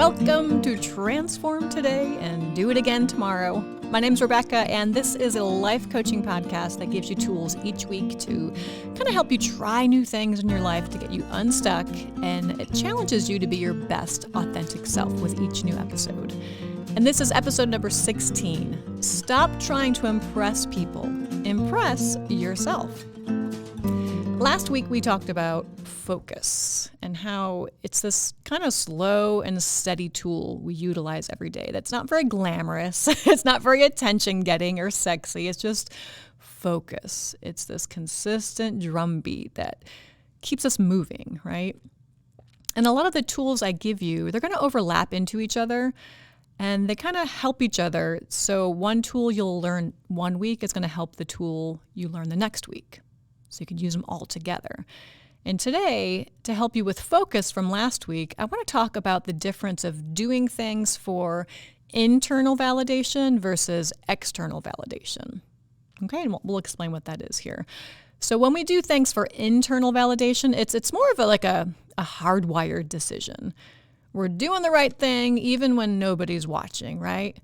Welcome to Transform Today and Do It Again Tomorrow. My name's Rebecca, and this is a life coaching podcast that gives you tools each week to kind of help you try new things in your life to get you unstuck, and it challenges you to be your best authentic self with each new episode. And this is episode number 16. Stop trying to impress people. Impress yourself. Last week we talked about focus and how it's this kind of slow and steady tool we utilize every day that's not very glamorous. It's not very attention-getting or sexy. It's just focus. It's this consistent drumbeat that keeps us moving, right? And a lot of the tools I give you, they're going to overlap into each other, and they kind of help each other. So one tool you'll learn one week is going to help the tool you learn the next week. So you can use them all together. And today, to help you with focus from last week, I want to talk about the difference of doing things for internal validation versus external validation. Okay, and we'll explain what that is here. So when we do things for internal validation, it's more of a hardwired decision. We're doing the right thing even when nobody's watching, right?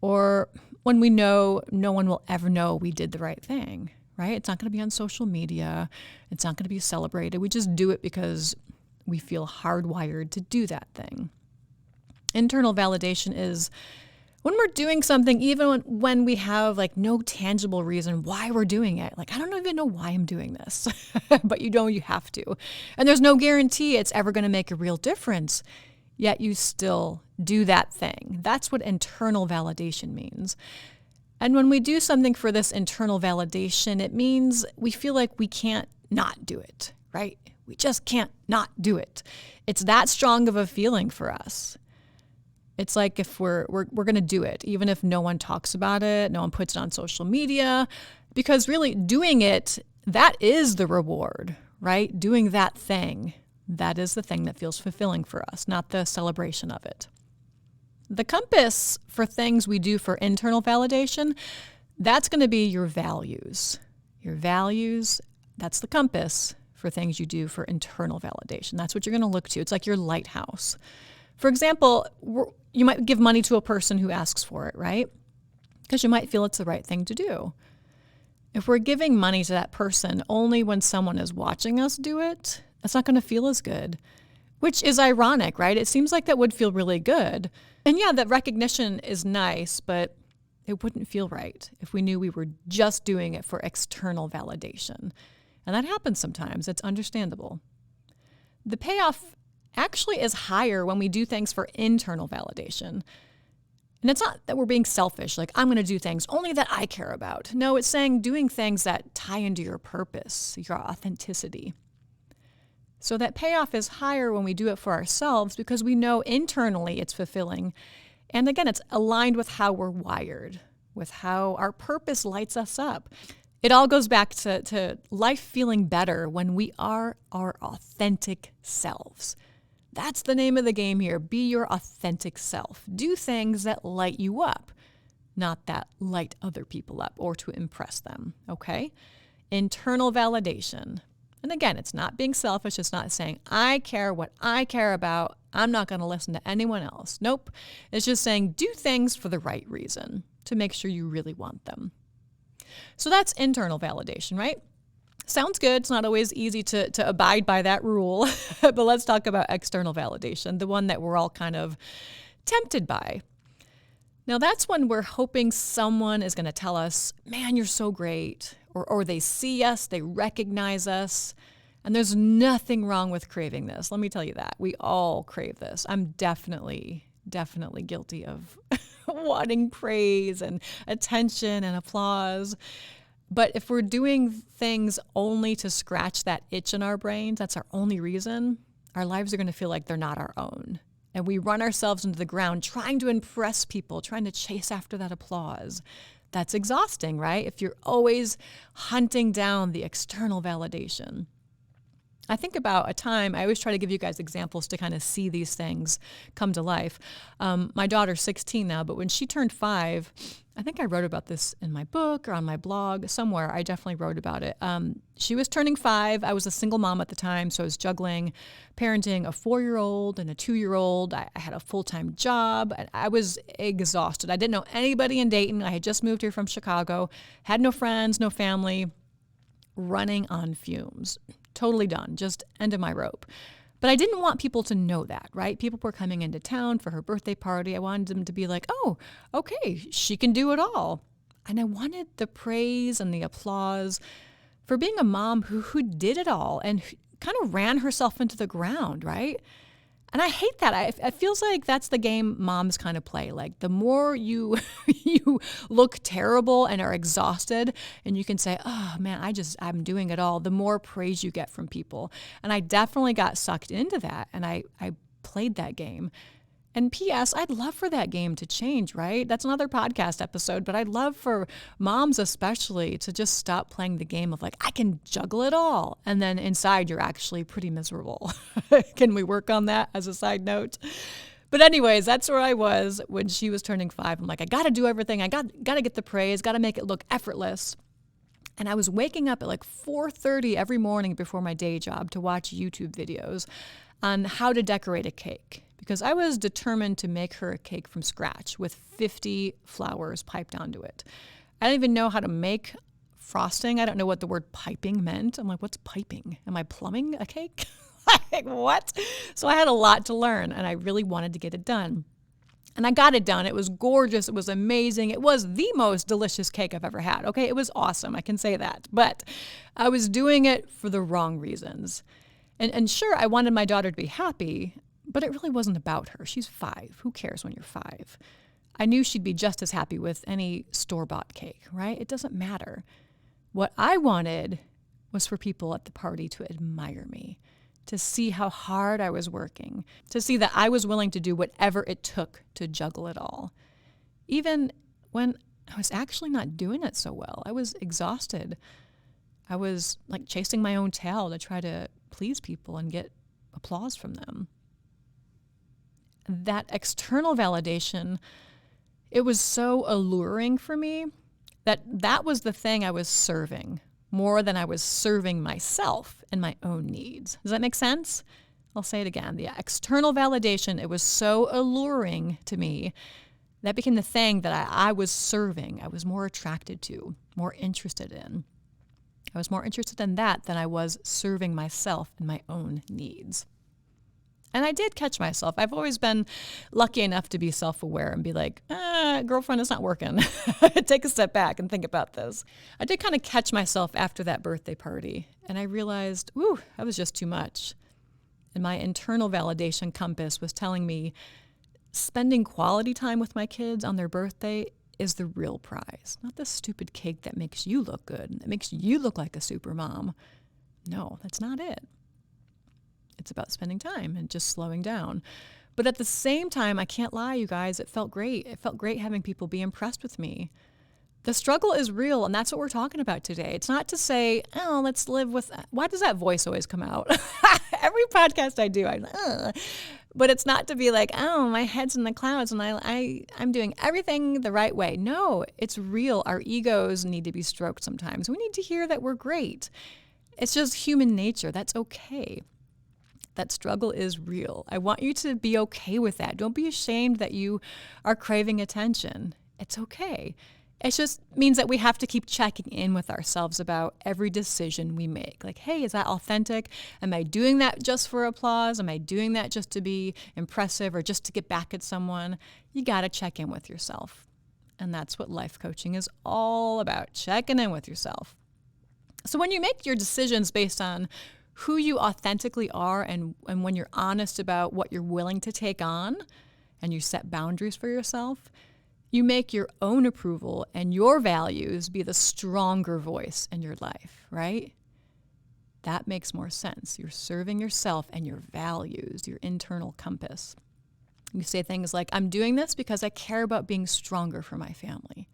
Or when we know no one will ever know we did the right thing. Right? It's not going to be on social media. It's not going to be celebrated. We just do it because we feel hardwired to do that thing. Internal validation is when we're doing something, even when we have no tangible reason why we're doing it. I don't even know why I'm doing this, but you know you have to. And there's no guarantee it's ever going to make a real difference, yet you still do that thing. That's what internal validation means. And when we do something for this internal validation, it means we feel like we can't not do it, right? We just can't not do it. It's that strong of a feeling for us. It's like if we're going to do it, even if no one talks about it, no one puts it on social media, because really doing it, that is the reward, right? Doing that thing, that is the thing that feels fulfilling for us, not the celebration of it. The compass for things we do for internal validation, that's going to be your values. Your values, that's the compass for things you do for internal validation. That's what you're going to look to. It's like your lighthouse. For example, you might give money to a person who asks for it, right? Because you might feel it's the right thing to do. If we're giving money to that person only when someone is watching us do it, that's not going to feel as good, which is ironic, right? It seems like that would feel really good. And yeah, that recognition is nice, but it wouldn't feel right if we knew we were just doing it for external validation. And that happens sometimes. It's understandable. The payoff actually is higher when we do things for internal validation. And it's not that we're being selfish, like I'm going to do things only that I care about. No, it's saying doing things that tie into your purpose, your authenticity. So that payoff is higher when we do it for ourselves because we know internally it's fulfilling. And again, it's aligned with how we're wired, with how our purpose lights us up. It all goes back to life feeling better when we are our authentic selves. That's the name of the game here. Be your authentic self. Do things that light you up, not that light other people up or to impress them, okay? Internal validation. And again, it's not being selfish. It's not saying, I care what I care about. I'm not going to listen to anyone else. Nope. It's just saying, do things for the right reason to make sure you really want them. So that's internal validation, right? Sounds good. It's not always easy to abide by that rule. But let's talk about external validation, the one that we're all kind of tempted by. Now, that's when we're hoping someone is going to tell us, man, you're so great. Or they see us, they recognize us. And there's nothing wrong with craving this. Let me tell you that. We all crave this. I'm definitely guilty of wanting praise and attention and applause. But if we're doing things only to scratch that itch in our brains, that's our only reason, our lives are going to feel like they're not our own. And we run ourselves into the ground trying to impress people, trying to chase after that applause. That's exhausting, right? If you're always hunting down the external validation. I think about a time, I always try to give you guys examples to kind of see these things come to life. My daughter's 16 now, but when she turned 5, I think I wrote about this in my book or on my blog somewhere. I definitely wrote about it. She was turning 5. I was a single mom at the time, so I was juggling parenting a 4-year-old and a 2-year-old. I had a full-time job. I was exhausted. I didn't know anybody in Dayton. I had just moved here from Chicago, had no friends, no family, running on fumes. Totally done, just end of my rope. But I didn't want people to know that, right? People were coming into town for her birthday party. I wanted them to be like, oh, okay, she can do it all. And I wanted the praise and the applause for being a mom who did it all and kind of ran herself into the ground, right? And I hate that. It feels like that's the game moms kind of play. Like the more you you look terrible and are exhausted and you can say, oh man, I'm doing it all, the more praise you get from people. And I definitely got sucked into that. And I played that game. And P.S., I'd love for that game to change, right? That's another podcast episode, but I'd love for moms especially to just stop playing the game of like, I can juggle it all. And then inside, you're actually pretty miserable. Can we work on that as a side note? But anyways, that's where I was when she was turning 5. I'm like, I got to do everything. I got to get the praise, got to make it look effortless. And I was waking up at like 4:30 every morning before my day job to watch YouTube videos on how to decorate a cake. Because I was determined to make her a cake from scratch with 50 flowers piped onto it. I didn't even know how to make frosting. I don't know what the word piping meant. I'm like, what's piping? Am I plumbing a cake? Like, what? So I had a lot to learn, and I really wanted to get it done. And I got it done. It was gorgeous. It was amazing. It was the most delicious cake I've ever had. Okay, it was awesome. I can say that. But I was doing it for the wrong reasons. And sure, I wanted my daughter to be happy, but it really wasn't about her. She's 5. Who cares when you're 5? I knew she'd be just as happy with any store-bought cake, right? It doesn't matter. What I wanted was for people at the party to admire me, to see how hard I was working, to see that I was willing to do whatever it took to juggle it all. Even when I was actually not doing it so well. I was exhausted. I was like chasing my own tail to try to please people and get applause from them. That external validation, it was so alluring for me that was the thing I was serving more than I was serving myself and my own needs. Does that make sense? I'll say it again. The external validation, it was so alluring to me that became the thing that I was serving. I was more attracted to, more interested in. I was more interested in that than I was serving myself and my own needs. And I did catch myself. I've always been lucky enough to be self-aware and be like, girlfriend, it's not working. Take a step back and think about this. I did kind of catch myself after that birthday party. And I realized, that was just too much. And my internal validation compass was telling me spending quality time with my kids on their birthday is the real prize. Not the stupid cake that makes you look good, that makes you look like a super mom. No, that's not it. It's about spending time and just slowing down. But at the same time, I can't lie, you guys, it felt great. It felt great having people be impressed with me. The struggle is real, and that's what we're talking about today. It's not to say, let's live with... Why does that voice always come out? Every podcast I do, but it's not to be like, my head's in the clouds and I'm doing everything the right way. No, it's real. Our egos need to be stroked sometimes. We need to hear that we're great. It's just human nature. That's okay. That struggle is real. I want you to be okay with that. Don't be ashamed that you are craving attention. It's okay. It just means that we have to keep checking in with ourselves about every decision we make. Like, hey, is that authentic? Am I doing that just for applause? Am I doing that just to be impressive or just to get back at someone? You got to check in with yourself. And that's what life coaching is all about, checking in with yourself. So when you make your decisions based on who you authentically are and when you're honest about what you're willing to take on and you set boundaries for yourself, you make your own approval and your values be the stronger voice in your life, right? That makes more sense. You're serving yourself and your values, your internal compass. You say things like, I'm doing this because I care about being stronger for my family.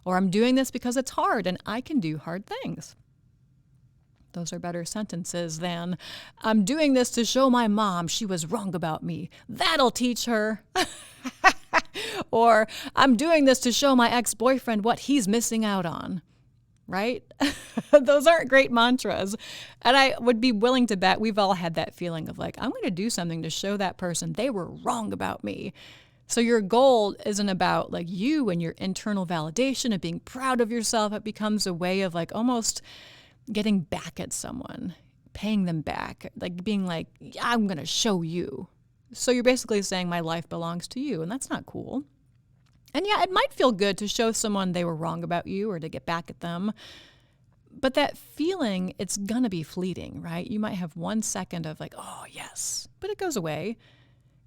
Or I'm doing this because it's hard and I can do hard things. Those are better sentences than, I'm doing this to show my mom she was wrong about me. That'll teach her. Or I'm doing this to show my ex-boyfriend what he's missing out on, right? Those aren't great mantras. And I would be willing to bet we've all had that feeling of like, I'm going to do something to show that person they were wrong about me. So your goal isn't about like you and your internal validation of being proud of yourself. It becomes a way of like almost getting back at someone, paying them back, like being like, yeah, I'm going to show you. So you're basically saying my life belongs to you, and that's not cool. And yeah, it might feel good to show someone they were wrong about you or to get back at them. But that feeling, it's going to be fleeting, right? You might have 1 second of like, oh, yes, but it goes away.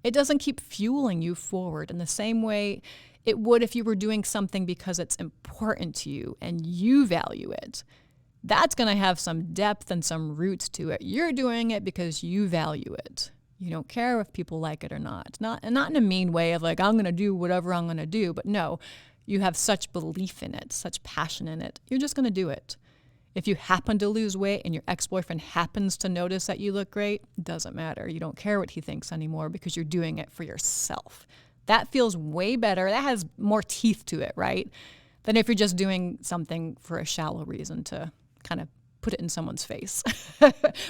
It doesn't keep fueling you forward in the same way it would if you were doing something because it's important to you and you value it. That's going to have some depth and some roots to it. You're doing it because you value it. You don't care if people like it or not. Not in a mean way of like, I'm going to do whatever I'm going to do. But no, you have such belief in it, such passion in it. You're just going to do it. If you happen to lose weight and your ex-boyfriend happens to notice that you look great, it doesn't matter. You don't care what he thinks anymore because you're doing it for yourself. That feels way better. That has more teeth to it, right? Than if you're just doing something for a shallow reason to kind of put it in someone's face.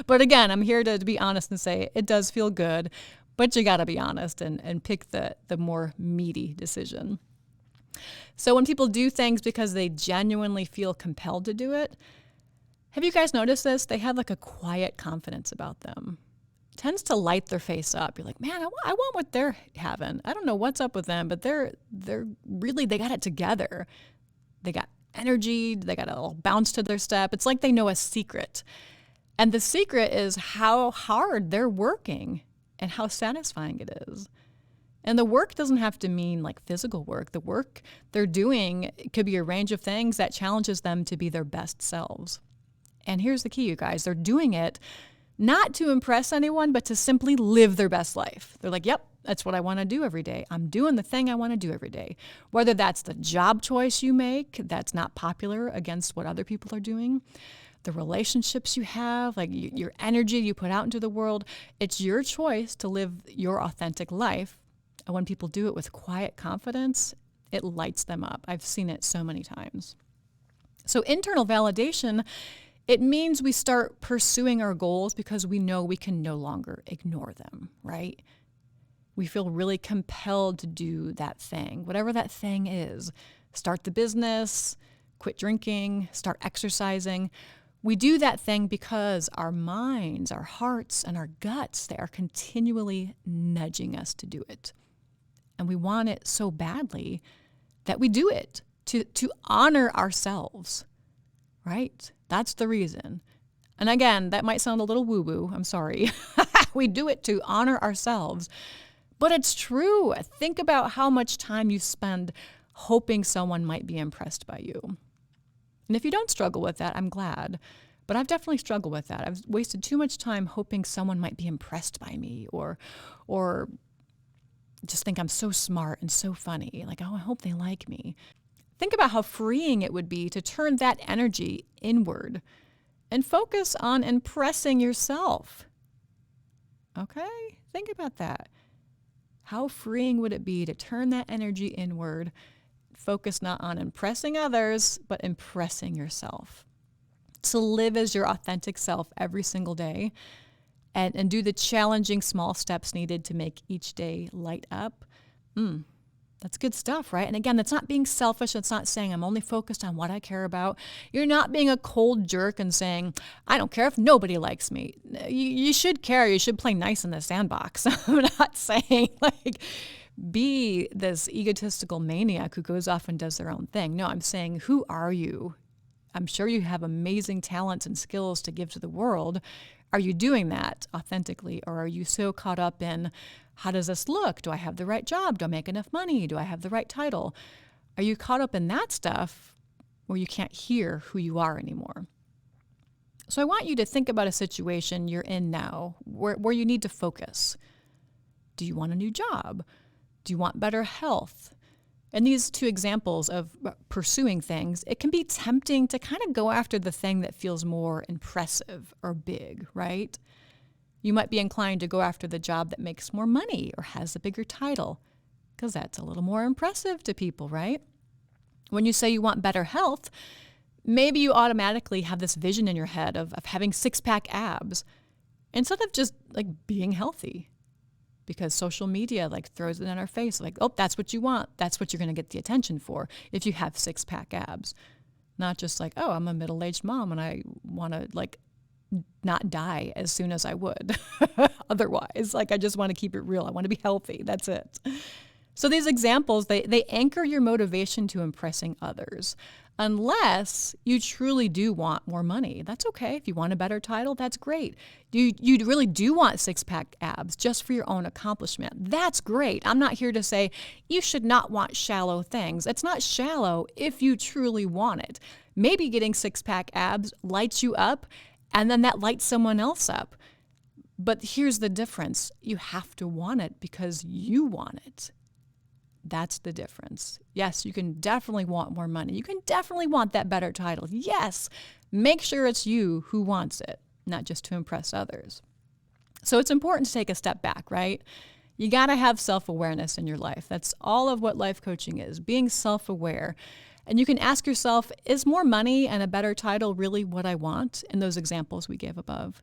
But again, I'm here to be honest and say it does feel good, but you got to be honest and pick the more meaty decision. So when people do things because they genuinely feel compelled to do it, have you guys noticed this? They have like a quiet confidence about them. It tends to light their face up. You're like, man, I want what they're having. I don't know what's up with them, but they're really, they got it together. They got energy. They got a little bounce to their step. It's like they know a secret. And the secret is how hard they're working and how satisfying it is. And the work doesn't have to mean like physical work. The work they're doing could be a range of things that challenges them to be their best selves. And here's the key, you guys. They're doing it not to impress anyone, but to simply live their best life. They're like, yep, that's what I want to do every day. I'm doing the thing I want to do every day. Whether that's the job choice you make that's not popular against what other people are doing, the relationships you have, like your energy you put out into the world, it's your choice to live your authentic life. And when people do it with quiet confidence, it lights them up. I've seen it so many times. So internal validation, it means we start pursuing our goals because we know we can no longer ignore them, right? We feel really compelled to do that thing, whatever that thing is. Start the business, quit drinking, start exercising. We do that thing because our minds, our hearts, and our guts, they are continually nudging us to do it. And we want it so badly that we do it to honor ourselves, right? That's the reason. And again, that might sound a little woo-woo. I'm sorry. We do it to honor ourselves. But it's true. Think about how much time you spend hoping someone might be impressed by you. And if you don't struggle with that, I'm glad. But I've definitely struggled with that. I've wasted too much time hoping someone might be impressed by me or just think I'm so smart and so funny. Like, oh, I hope they like me. Think about how freeing it would be to turn that energy inward and focus on impressing yourself. Okay? Think about that. How freeing would it be to turn that energy inward, focus not on impressing others, but impressing yourself? To live as your authentic self every single day and do the challenging small steps needed to make each day light up. That's good stuff, right? And again, that's not being selfish. It's not saying I'm only focused on what I care about. You're not being a cold jerk and saying, I don't care if nobody likes me. You should care. You should play nice in the sandbox. I'm not saying like be this egotistical maniac who goes off and does their own thing. No, I'm saying, who are you? I'm sure you have amazing talents and skills to give to the world. Are you doing that authentically? Or are you so caught up in, how does this look? Do I have the right job? Do I make enough money? Do I have the right title? Are you caught up in that stuff where you can't hear who you are anymore? So I want you to think about a situation you're in now where you need to focus. Do you want a new job? Do you want better health? And these two examples of pursuing things, it can be tempting to kind of go after the thing that feels more impressive or big, right? You might be inclined to go after the job that makes more money or has a bigger title. because that's a little more impressive to people, right? When you say you want better health, maybe you automatically have this vision in your head of having six-pack abs instead of just like being healthy, because social media like throws it in our face like, oh, that's what you want. That's what you're going to get the attention for if you have six-pack abs. Not just like, oh, I'm a middle-aged mom and I want to like not die as soon as I would otherwise. Like, I just want to keep it real. I want to be healthy. That's it. So these examples, they anchor your motivation to impressing others. Unless you truly do want more money. That's okay. If you want a better title, that's great. You really do want six-pack abs just for your own accomplishment. That's great. I'm not here to say you should not want shallow things. It's not shallow if you truly want it. Maybe getting six-pack abs lights you up, and then that lights someone else up. But here's the difference. You have to want it because you want it. That's the difference. Yes, you can definitely want more money. You can definitely want that better title. Yes, make sure it's you who wants it, not just to impress others. So it's important to take a step back, right? You got to have self-awareness in your life. That's all of what life coaching is, being self-aware. And you can ask yourself, is more money and a better title really what I want in those examples we gave above?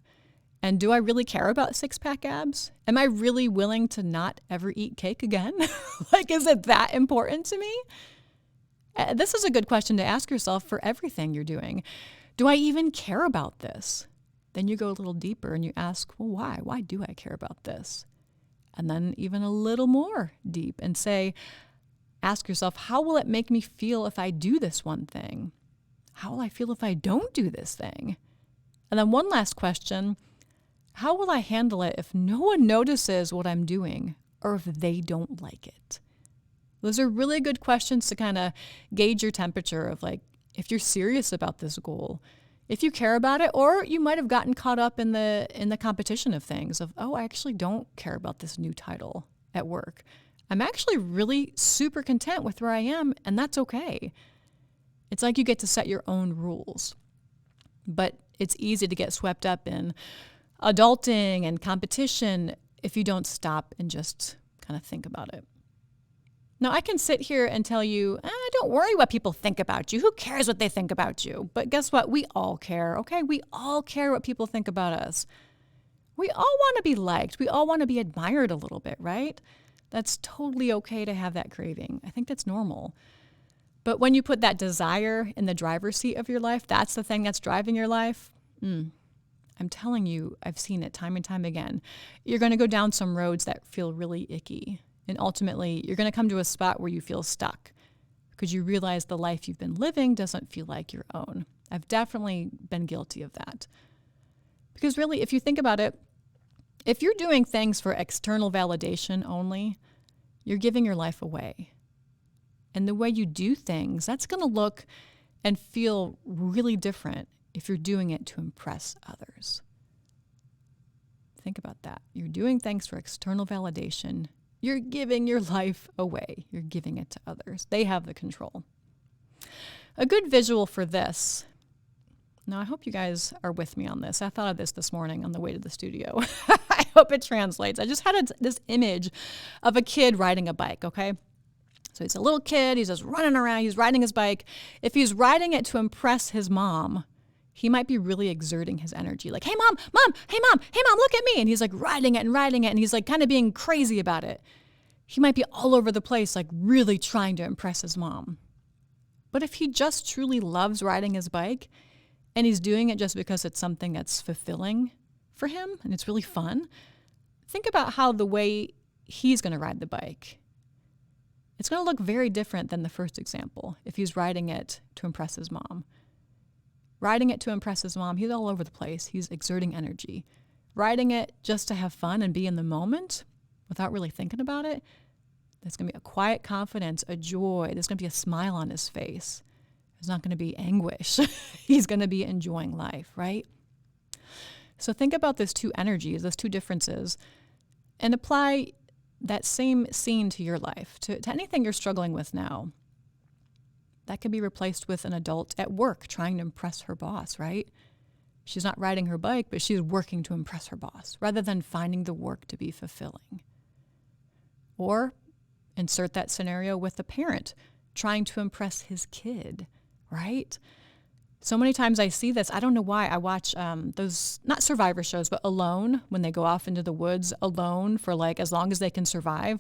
And do I really care about six-pack abs? Am I really willing to not ever eat cake again? Like, is it that important to me? This is a good question to ask yourself for everything you're doing. Do I even care about this? Then you go a little deeper and you ask, well, why? Why do I care about this? And then even a little more deep and ask yourself, how will it make me feel if I do this one thing? How will I feel if I don't do this thing? And then one last question. How will I handle it if no one notices what I'm doing or if they don't like it? Those are really good questions to kind of gauge your temperature of like, if you're serious about this goal, if you care about it, or you might have gotten caught up in the competition of things of, oh, I actually don't care about this new title at work. I'm actually really super content with where I am, and that's okay. It's like you get to set your own rules, but it's easy to get swept up in adulting and competition if you don't stop and just kind of think about it. Now, I can sit here and tell you, don't worry what people think about you. Who cares what they think about you? But guess what? We all care, okay? We all care what people think about us. We all want to be liked. We all want to be admired a little bit, right? That's totally okay to have that craving. I think that's normal. But when you put that desire in the driver's seat of your life, that's the thing that's driving your life. I'm telling you, I've seen it time and time again. You're going to go down some roads that feel really icky. And ultimately, you're going to come to a spot where you feel stuck because you realize the life you've been living doesn't feel like your own. I've definitely been guilty of that. Because really, if you think about it, if you're doing things for external validation only, you're giving your life away. And the way you do things, that's going to look and feel really different if you're doing it to impress others. Think about that. You're doing things for external validation. You're giving your life away. You're giving it to others. They have the control. A good visual for this. Now, I hope you guys are with me on this. I thought of this morning on the way to the studio. I hope it translates. I just had this image of a kid riding a bike, okay? So he's a little kid. He's just running around. He's riding his bike. If he's riding it to impress his mom, he might be really exerting his energy. Like, hey, mom, hey, mom, look at me. And he's like riding it. And he's like kind of being crazy about it. He might be all over the place, like really trying to impress his mom. But if he just truly loves riding his bike and he's doing it just because it's something that's fulfilling for him and it's really fun, think about how the way he's going to ride the bike, it's going to look very different than the first example if he's riding it to impress his mom. Riding it to impress his mom, he's all over the place. He's exerting energy. Riding it just to have fun and be in the moment without really thinking about it, there's going to be a quiet confidence, a joy. There's going to be a smile on his face. There's not going to be anguish. He's going to be enjoying life, right? So think about those two energies, those two differences, and apply that same scene to your life, to anything you're struggling with now. That could be replaced with an adult at work trying to impress her boss, right? She's not riding her bike, but she's working to impress her boss rather than finding the work to be fulfilling. Or Insert that scenario with the parent trying to impress his kid, right? So many times I see this. I don't know why. I watch those, not survivor shows, but Alone, when they go off into the woods alone for like as long as they can survive.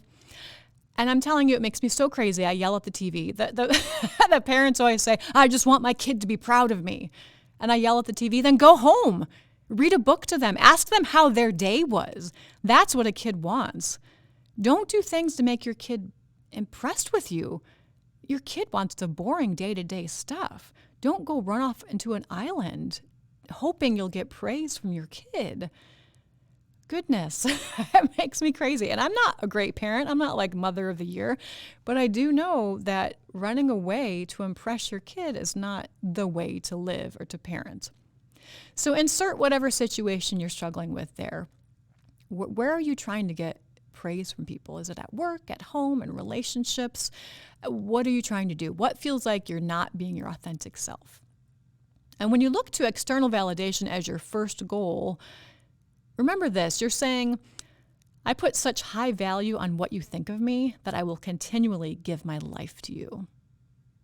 And I'm telling you, it makes me so crazy. I yell at the TV. The parents always say, I just want my kid to be proud of me. And I yell at the TV, then go home. Read a book to them. Ask them how their day was. That's what a kid wants. Don't do things to make your kid impressed with you. Your kid wants the boring day-to-day stuff. Don't go run off into an island hoping you'll get praise from your kid. Goodness, it makes me crazy. And I'm not a great parent. I'm not like mother of the year. But I do know that running away to impress your kid is not the way to live or to parent. So insert whatever situation you're struggling with there. Where are you trying to get praise from people? Is it at work, at home, in relationships? What are you trying to do? What feels like you're not being your authentic self? And when you look to external validation as your first goal, remember this. You're saying, I put such high value on what you think of me that I will continually give my life to you.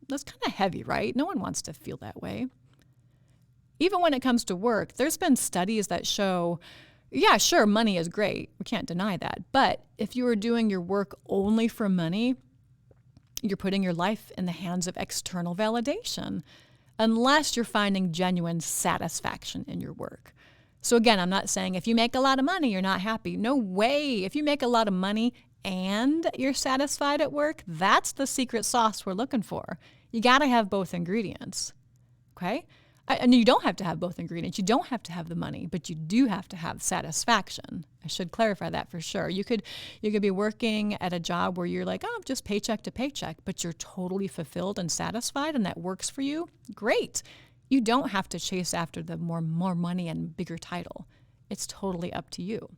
That's kind of heavy, right? No one wants to feel that way. Even when it comes to work, there's been studies that show, yeah, sure, money is great. We can't deny that. But if you are doing your work only for money, you're putting your life in the hands of external validation, unless you're finding genuine satisfaction in your work. So again, I'm not saying if you make a lot of money, you're not happy. No way. If you make a lot of money and you're satisfied at work, that's the secret sauce we're looking for. You got to have both ingredients, okay? And you don't have to have both ingredients. You don't have to have the money, but you do have to have satisfaction. I should clarify that for sure. You could be working at a job where you're like, oh, just paycheck to paycheck, but you're totally fulfilled and satisfied and that works for you. Great. You don't have to chase after the more money and bigger title. It's totally up to you.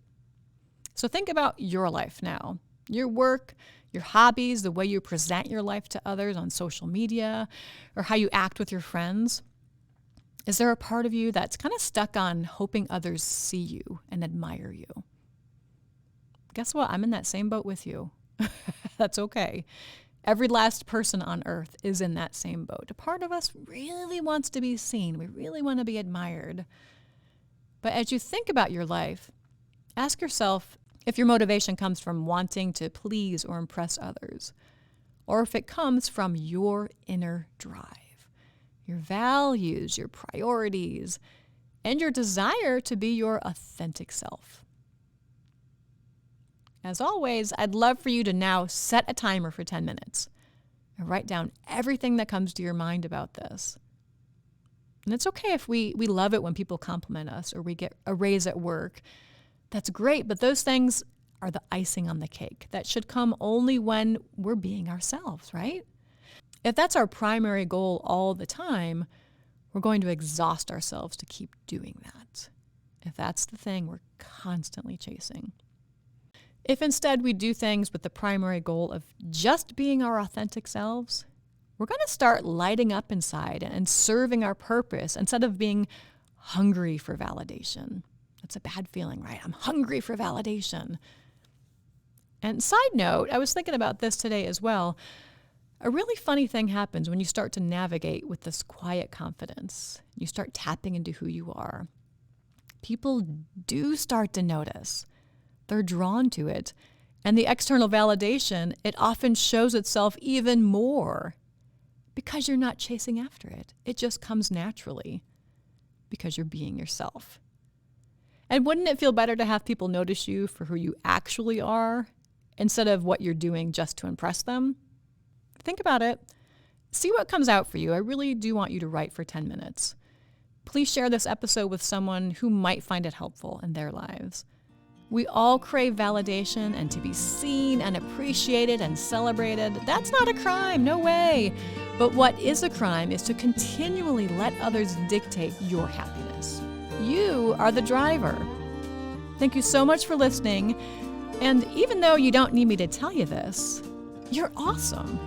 So think about your life now, your work, your hobbies, the way you present your life to others on social media, or how you act with your friends. Is there a part of you that's kind of stuck on hoping others see you and admire you? Guess what? I'm in that same boat with you. That's okay. Every last person on earth is in that same boat. A part of us really wants to be seen. We really want to be admired. But as you think about your life, ask yourself if your motivation comes from wanting to please or impress others, or if it comes from your inner drive. Your values, your priorities, and your desire to be your authentic self. As always, I'd love for you to now set a timer for 10 minutes and write down everything that comes to your mind about this. And it's okay if we love it when people compliment us or we get a raise at work. That's great, but those things are the icing on the cake. That should come only when we're being ourselves, right? If that's our primary goal all the time, we're going to exhaust ourselves to keep doing that. If that's the thing we're constantly chasing. If instead we do things with the primary goal of just being our authentic selves, we're going to start lighting up inside and serving our purpose instead of being hungry for validation. That's a bad feeling, right? I'm hungry for validation. And side note, I was thinking about this today as well. A really funny thing happens when you start to navigate with this quiet confidence. You start tapping into who you are. People do start to notice. They're drawn to it. And the external validation, it often shows itself even more because you're not chasing after it. It just comes naturally because you're being yourself. And wouldn't it feel better to have people notice you for who you actually are instead of what you're doing just to impress them? Think about it. See what comes out for you. I really do want you to write for 10 minutes. Please share this episode with someone who might find it helpful in their lives. We all crave validation and to be seen and appreciated and celebrated. That's not a crime, no way. But what is a crime is to continually let others dictate your happiness. You are the driver. Thank you so much for listening. And even though you don't need me to tell you this, you're awesome.